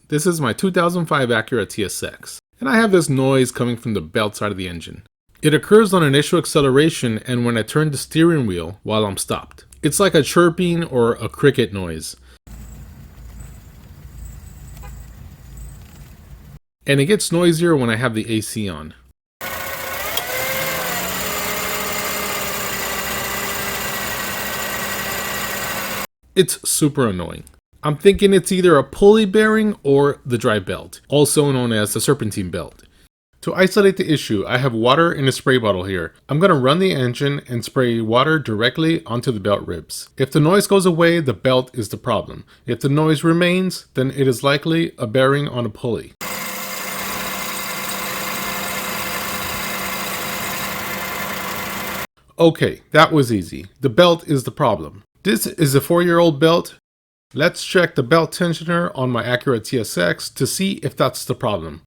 This is my 2005 Acura TSX, and I have this noise coming from the belt side of the engine. It occurs on initial acceleration and when I turn the steering wheel while I'm stopped. It's like a chirping or a cricket noise. And it gets noisier when I have the AC on. It's super annoying. I'm thinking it's either a pulley bearing or the drive belt, also known as the serpentine belt. To isolate the issue, I have water in a spray bottle here. I'm going to run the engine and spray water directly onto the belt ribs. If the noise goes away, the belt is the problem. If the noise remains, then it is likely a bearing on a pulley. Okay, that was easy. The belt is the problem. This is a 4-year-old belt. Let's check the belt tensioner on my Acura TSX to see if that's the problem.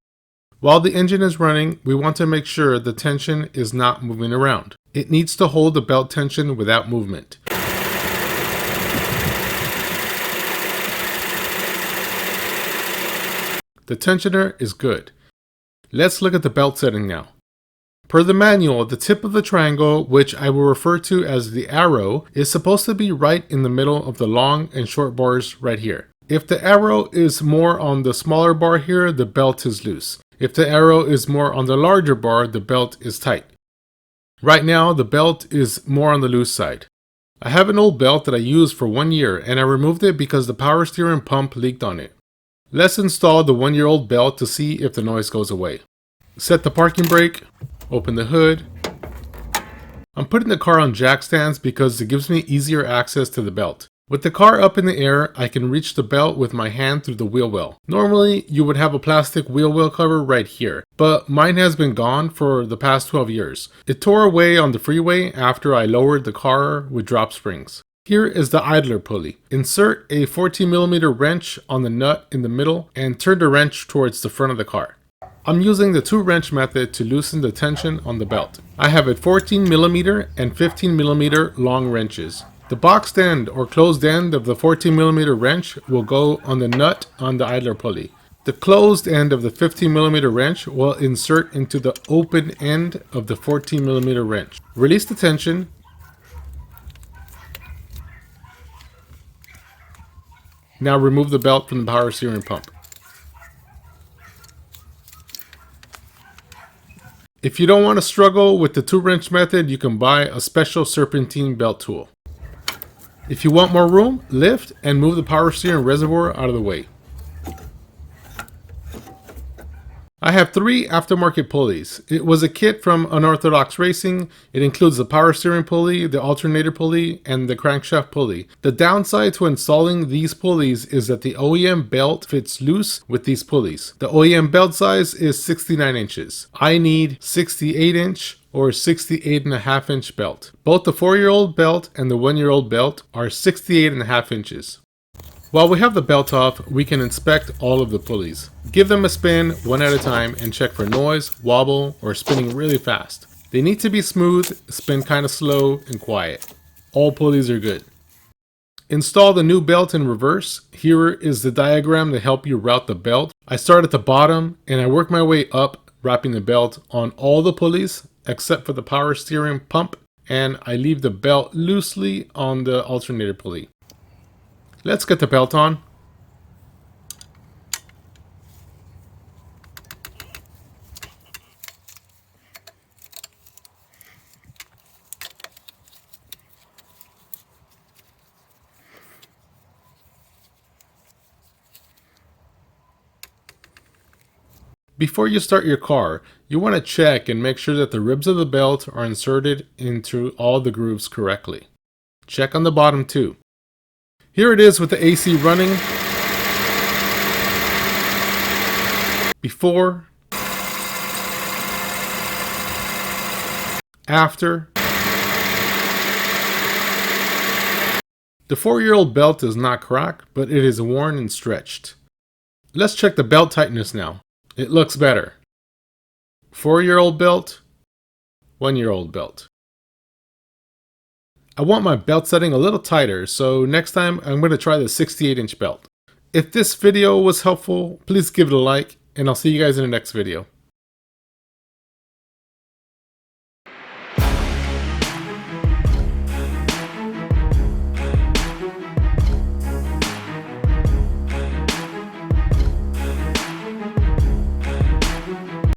While the engine is running, we want to make sure the tension is not moving around. It needs to hold the belt tension without movement. The tensioner is good. Let's look at the belt setting now. Per the manual, the tip of the triangle, which I will refer to as the arrow, is supposed to be right in the middle of the long and short bars right here. If the arrow is more on the smaller bar here, the belt is loose. If the arrow is more on the larger bar, the belt is tight. Right now, the belt is more on the loose side. I have an old belt that I used for 1 year and I removed it because the power steering pump leaked on it. Let's install the 1-year-old belt to see if the noise goes away. Set the parking brake. Open the hood. I'm putting the car on jack stands because it gives me easier access to the belt. With the car up in the air, I can reach the belt with my hand through the wheel well. Normally, you would have a plastic wheel well cover right here, but mine has been gone for the past 12 years. It tore away on the freeway after I lowered the car with drop springs. Here is the idler pulley. Insert a 14mm wrench on the nut in the middle and turn the wrench towards the front of the car. I'm using the 2-wrench method to loosen the tension on the belt. I have a 14mm and 15mm long wrenches. The boxed end or closed end of the 14mm wrench will go on the nut on the idler pulley. The closed end of the 15mm wrench will insert into the open end of the 14mm wrench. Release the tension. Now remove the belt from the power steering pump. If you don't want to struggle with the 2-wrench method, you can buy a special serpentine belt tool. If you want more room, lift and move the power steering reservoir out of the way. I have 3 aftermarket pulleys. It was a kit from Unorthodox Racing. It includes the power steering pulley, the alternator pulley, and the crankshaft pulley. The downside to installing these pulleys is that the OEM belt fits loose with these pulleys. The OEM belt size is 69 inches. I need 68-inch or 68.5-inch belt. Both the 4-year-old belt and the 1-year-old belt are 68.5 inches. While we have the belt off, we can inspect all of the pulleys. Give them a spin one at a time and check for noise, wobble, or spinning really fast. They need to be smooth, spin kind of slow, and quiet. All pulleys are good. Install the new belt in reverse. Here is the diagram to help you route the belt. I start at the bottom and I work my way up, wrapping the belt on all the pulleys except for the power steering pump, and I leave the belt loosely on the alternator pulley. Let's get the belt on. Before you start your car, you want to check and make sure that the ribs of the belt are inserted into all the grooves correctly. Check on the bottom too. Here it is with the AC running. Before. After. The 4-year-old belt is not cracked, but it is worn and stretched. Let's check the belt tightness now. It looks better. 4-year-old belt, 1-year-old belt. I want my belt setting a little tighter, so next time I'm going to try the 68-inch belt. If this video was helpful, please give it a like, and I'll see you guys in the next video.